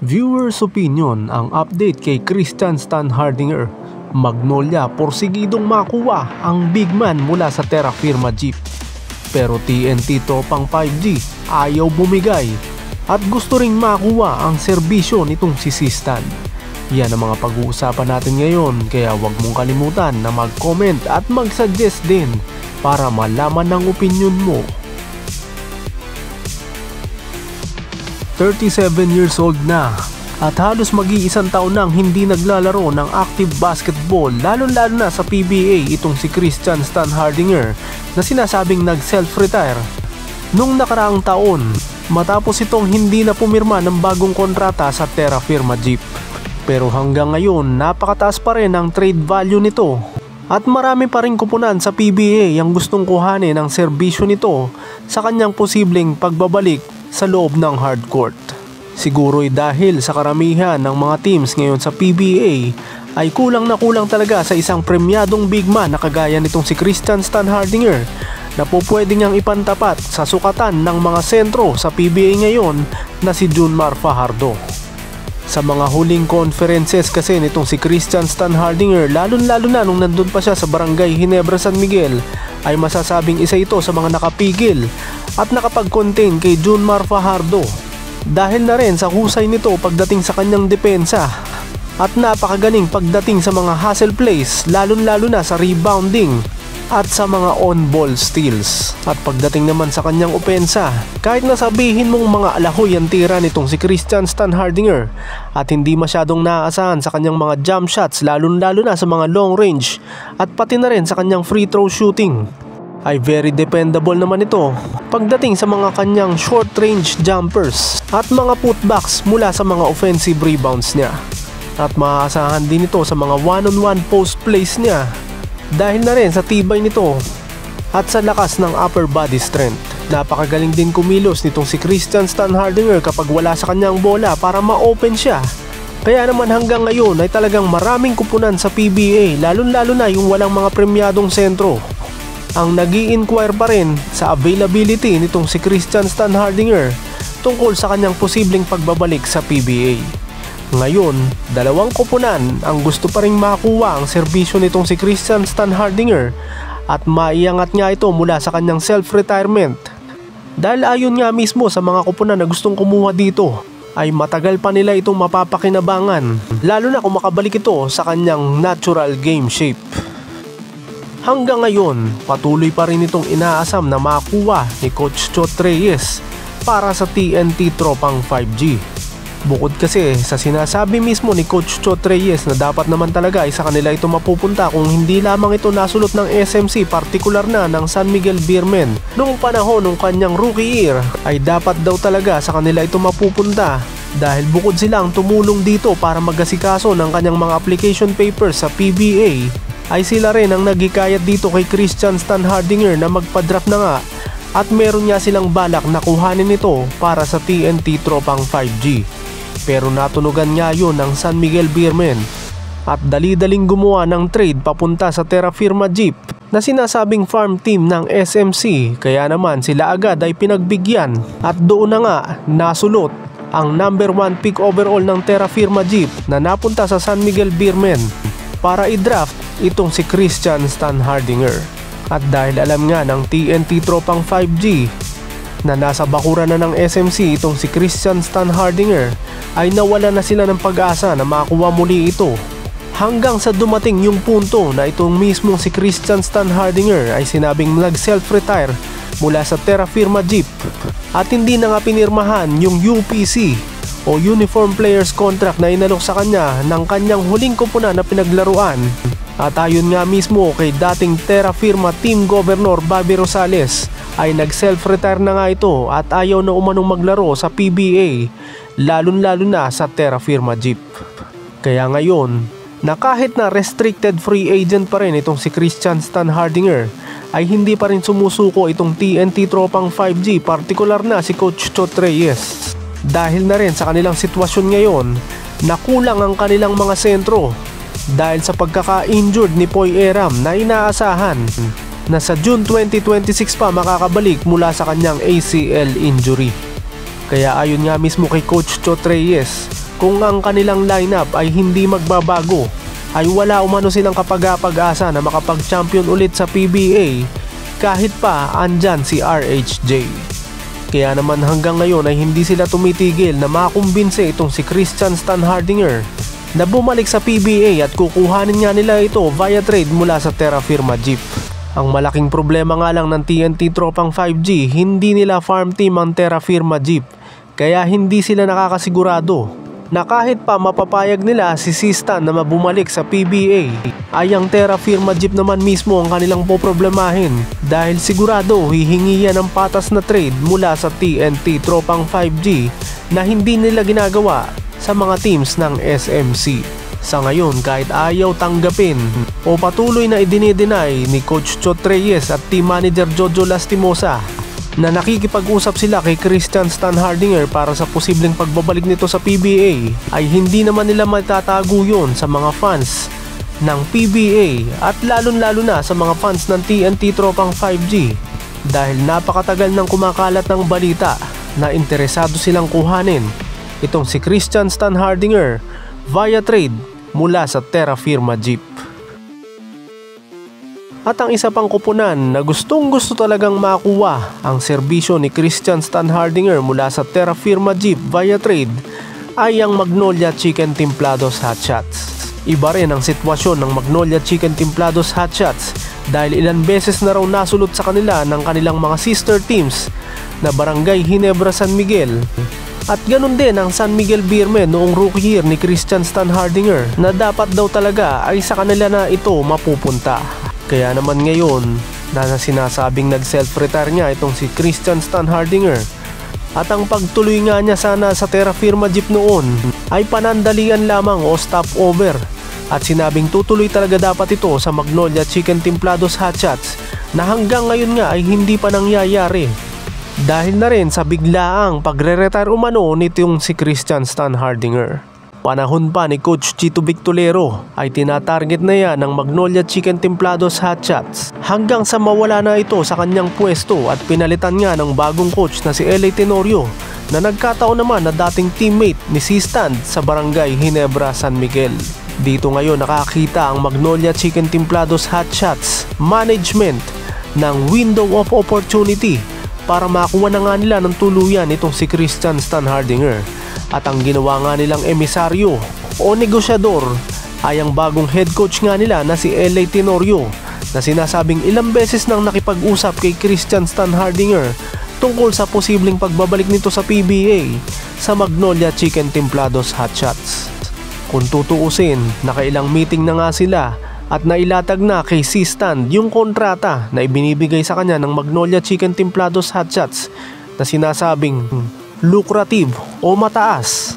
Viewers opinion ang update kay Christian Stan Hardinger. Magnolia porsigidong makuha ang big man mula sa Terra Firma Jeep. Pero TNT tropang 5G ayaw bumigay at gusto ring makuha ang serbisyo nitong si Stan. Yan ang mga pag-uusapan natin ngayon, kaya huwag mong kalimutan na mag-comment at mag-suggest din para malaman ang opinion mo. 37 years old na at halos mag-iisang taon nang hindi naglalaro ng active basketball, lalo-lalo na sa PBA itong si Christian Stan Hardinger na sinasabing nag-self-retire nung nakaraang taon matapos itong hindi na pumirma ng bagong kontrata sa Terra Firma Jeep. Pero hanggang ngayon napakataas pa rin ang trade value nito at marami pa rin kupunan sa PBA ang gustong kuhanin ang serbisyo nito sa kanyang posibleng pagbabalik sa loob ng hardcourt. Siguro'y dahil sa karamihan ng mga teams ngayon sa PBA ay kulang na kulang talaga sa isang premyadong big man na kagaya nitong si Christian Stan Hardinger na po pwede niyang ipantapat sa sukatan ng mga sentro sa PBA ngayon na si Junmar Fajardo. Sa mga huling conferences kasi nitong si Christian Stan Hardinger, lalo-lalo na nung nandun pa siya sa Barangay Ginebra San Miguel, ay masasabing isa ito sa mga nakapigil at nakapag-contain kay Junmar Fajardo dahil na rin sa husay nito pagdating sa kanyang depensa at napakagaling pagdating sa mga hustle plays, lalo-lalo na sa rebounding at sa mga on-ball steals. At pagdating naman sa kanyang opensa, kahit nasabihin mong mga alahoy ang tira nitong si Christian Stan Hardinger at hindi masyadong naaasahan sa kanyang mga jump shots, lalo-lalo na sa mga long range at pati na rin sa kanyang free throw shooting, ay very dependable naman ito pagdating sa mga kanyang short range jumpers at mga putbacks mula sa mga offensive rebounds niya. At maaasahan din ito sa mga one-on-one post plays niya dahil na rin sa tibay nito at sa lakas ng upper body strength. Napakagaling din kumilos nitong si Christian Stan Hardinger kapag wala sa kanyang bola para ma-open siya. Kaya naman hanggang ngayon ay talagang maraming kupunan sa PBA, lalo-lalo na yung walang mga premyadong sentro ang nag-i-inquire pa rin sa availability nitong si Christian Stan Hardinger tungkol sa kanyang posibleng pagbabalik sa PBA. Ngayon, dalawang kupunan ang gusto pa ring makuha ang serbisyo nitong si Christian Stan Hardinger at maiangat nga ito mula sa kanyang self-retirement. Dahil ayon nga mismo sa mga kupunan na gustong kumuha dito, ay matagal pa nila itong mapapakinabangan, lalo na kung makabalik ito sa kanyang natural game shape. Hanggang ngayon, patuloy pa rin itong inaasam na makuha ni Coach Chot Reyes para sa TNT tropang 5G. Bukod kasi sa sinasabi mismo ni Coach Chot Reyes na dapat naman talaga ay sa kanila ito mapupunta kung hindi lamang ito nasulot ng SMC, partikular na ng San Miguel Beermen noong panahon ng kanyang rookie year, ay dapat daw talaga sa kanila ito mapupunta dahil bukod silang tumulong dito para mag-asikaso ng kanyang mga application papers sa PBA, ay sila rin ang naghikayat dito kay Christian Stan Hardinger na magpa-draft na nga at meron nga silang balak na kuhanin ito para sa TNT tropang 5G. Pero natunugan nga yun ng San Miguel Beermen at dali-daling gumawa ng trade papunta sa Terra Firma Jeep na sinasabing farm team ng SMC, kaya naman sila agad ay pinagbigyan at doon na nga nasulot ang number 1 pick overall ng Terra Firma Jeep na napunta sa San Miguel Beermen para i-draft itong si Christian Stan Hardinger. At dahil alam nga ng TNT tropang 5G na nasa bakura na ng SMC itong si Christian Stan Hardinger, ay nawala na sila ng pag-asa na makuha muli ito. Hanggang sa dumating yung punto na itong mismong si Christian Stan Hardinger ay sinabing nag-self-retire mula sa Terra Firma Jeep at hindi na nga pinirmahan yung UPC o Uniform Players Contract na inalok sa kanya ng kanyang huling kupunan na pinaglaruan. At ayon nga mismo kay dating Terra Firma Team Governor Bobby Rosales, ay nag-self-retire na nga ito at ayaw na umanong maglaro sa PBA, lalo-lalo na sa Terra Firma Jeep. Kaya ngayon, na kahit na restricted free agent pa rin itong si Christian Stan Hardinger, ay hindi pa rin sumusuko itong TNT tropang 5G, partikular na si Coach Chot Reyes. Dahil na rin sa kanilang sitwasyon ngayon, nakulang ang kanilang mga sentro dahil sa pagkaka-injured ni Poy Eram na inaasahan na sa June 2026 pa makakabalik mula sa kanyang ACL injury. Kaya ayon nga mismo kay Coach Chot Reyes, kung ang kanilang lineup ay hindi magbabago, ay wala umano silang kapag-asa na makapag-champion ulit sa PBA kahit pa andyan si RHJ. Kaya naman hanggang ngayon ay hindi sila tumitigil na makumbinse itong si Christian Stan Hardinger na bumalik sa PBA at kukuhanin nga nila ito via trade mula sa Terra Firma Jeep. Ang malaking problema nga lang ng TNT Tropang 5G, hindi nila farm team ang Terra Firma Jeep, kaya hindi sila nakakasigurado na kahit pa mapapayag nila si Stan na mabumalik sa PBA, ay ang Terra Firma Jeep naman mismo ang kanilang poproblemahin dahil sigurado hihingi yan ng patas na trade mula sa TNT Tropang 5G na hindi nila ginagawa sa mga teams ng SMC. Sa ngayon, kahit ayaw tanggapin o patuloy na idinideny ni Coach Chot Reyes at team manager Jojo Lastimosa na nakikipag-usap sila kay Christian Stan Hardinger para sa posibleng pagbabalik nito sa PBA, ay hindi naman nila matatago yun sa mga fans ng PBA at lalong-lalo na sa mga fans ng TNT Tropang 5G dahil napakatagal nang kumakalat ng balita na interesado silang kuhanin itong si Christian Stan Hardinger via trade mula sa Terra Firma Jeep. At ang isa pang kupunan na gustong-gusto talagang makuha ang serbisyo ni Christian Stan Hardinger mula sa Terra Firma Jeep via trade ay ang Magnolia Chicken Templados Hotshots. Iba rin ang sitwasyon ng Magnolia Chicken Templados Hotshots dahil ilan beses na raw nasulot sa kanila ng kanilang mga sister teams na Barangay Ginebra San Miguel. At ganun din ang San Miguel Beermen noong rookie year ni Christian Stan Hardinger na dapat daw talaga ay sa kanila na ito mapupunta. Kaya naman ngayon na sinasabing nag-self-retire niya itong si Christian Stan Hardinger at ang pagtuloy nga niya sana sa Terra Firma Jeep noon ay panandalian lamang o stopover at sinabing tutuloy talaga dapat ito sa Magnolia Chicken Templados Hotshots na hanggang ngayon nga ay hindi pa nangyayari. Dahil na rin sa biglaang pagre-retire umano nitong si Christian Stan Hardinger. Panahon pa ni Coach Chito Victolero ay tinatarget na yan ng Magnolia Chicken Templados Hotshots hanggang sa mawala na ito sa kanyang pwesto at pinalitan nga ng bagong coach na si LA Tenorio na nagkataon naman na dating teammate ni Stan sa Barangay Ginebra San Miguel. Dito ngayon nakakita ang Magnolia Chicken Templados Hotshots management ng window of opportunity para makuha na nga nila ng tuluyan itong si Christian Stan Hardinger. At ang ginawa nga nilang emisaryo o negosyador ay ang bagong head coach nga nila na si LA Tenorio na sinasabing ilang beses nang nakipag-usap kay Christian Stan Hardinger tungkol sa posibleng pagbabalik nito sa PBA sa Magnolia Chicken Templados Hotshots. Kung tutuusin, nakailang meeting na nga sila at nailatag na kay Stan yung kontrata na ibinibigay sa kanya ng Magnolia Chicken Templados Hotshots na sinasabing lucrative o mataas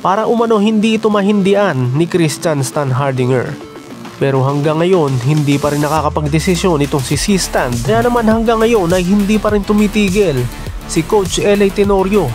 para umano hindi ito mahindian ni Christian Stan Hardinger. Pero hanggang ngayon hindi pa rin nakakapagdesisyon itong si Stan. Kaya naman hanggang ngayon ay hindi pa rin tumitigil si Coach LA Tenorio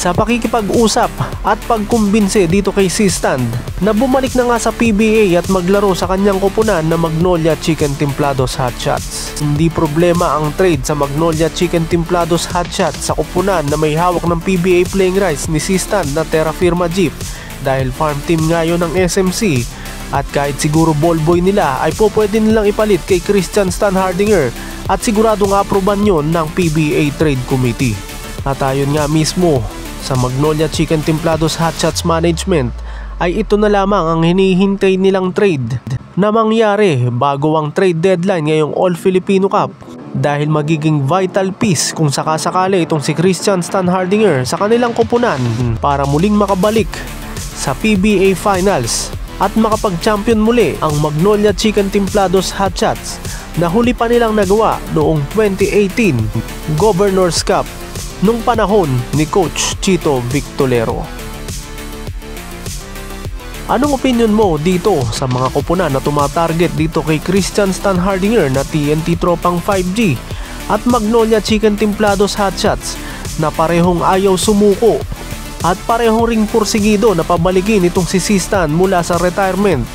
sa pakikipag-usap at pagkumbinse dito kay Stan na bumalik na nga sa PBA at maglaro sa kanyang koponan na Magnolia Chicken Templados Hotshots. Hindi problema ang trade sa Magnolia Chicken Templados Hotshots sa koponan na may hawak ng PBA playing rights ni Stan na Terra Firma Jeep dahil farm team nga yun ng SMC at kahit siguro ballboy nila ay pwede nilang ipalit kay Christian Stan Hardinger at siguradong aproban yun ng PBA Trade Committee. At ayon nga mismo sa Magnolia Chicken Templados Hotshots Management ay ito na lamang ang hinihintay nilang trade na mangyari bago ang trade deadline ngayong All Filipino Cup dahil magiging vital piece kung sakasakali itong si Christian Stan Hardinger sa kanilang koponan para muling makabalik sa PBA Finals at makapag-champion muli ang Magnolia Chicken Templados Hotshots na huli pa nilang nagawa noong 2018 Governor's Cup nung panahon ni Coach Chito Victolero. Anong opinion mo dito sa mga koponan na tumatarget dito kay Christian Stan Hardinger na TNT Tropang 5G at Magnolia Chicken Templados Hotshots na parehong ayaw sumuko at parehong ring porsigido na pabalikin itong si Stan mula sa retirement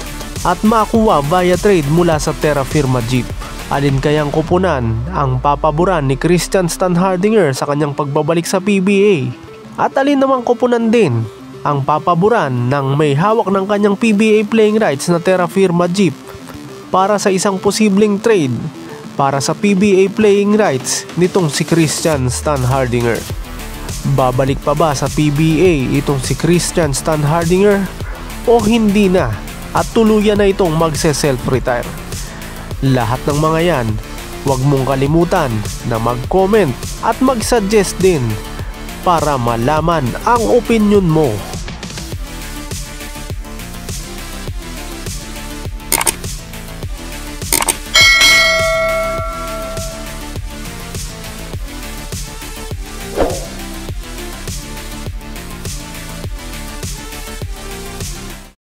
at makuha via trade mula sa Terra Firma Jeep? Alin kayang koponan ang papaboran ni Christian Stan Hardinger sa kanyang pagbabalik sa PBA? At alin namang koponan din ang papaboran ng may hawak ng kanyang PBA playing rights na Terra Firma Jeep para sa isang posibleng trade para sa PBA playing rights nitong si Christian Stan Hardinger. Babalik pa ba sa PBA itong si Christian Stan Hardinger o hindi na at tuluyan na itong magse-self-retire? Lahat ng mga yan, huwag mong kalimutan na mag-comment at mag-suggest din para malaman ang opinion mo.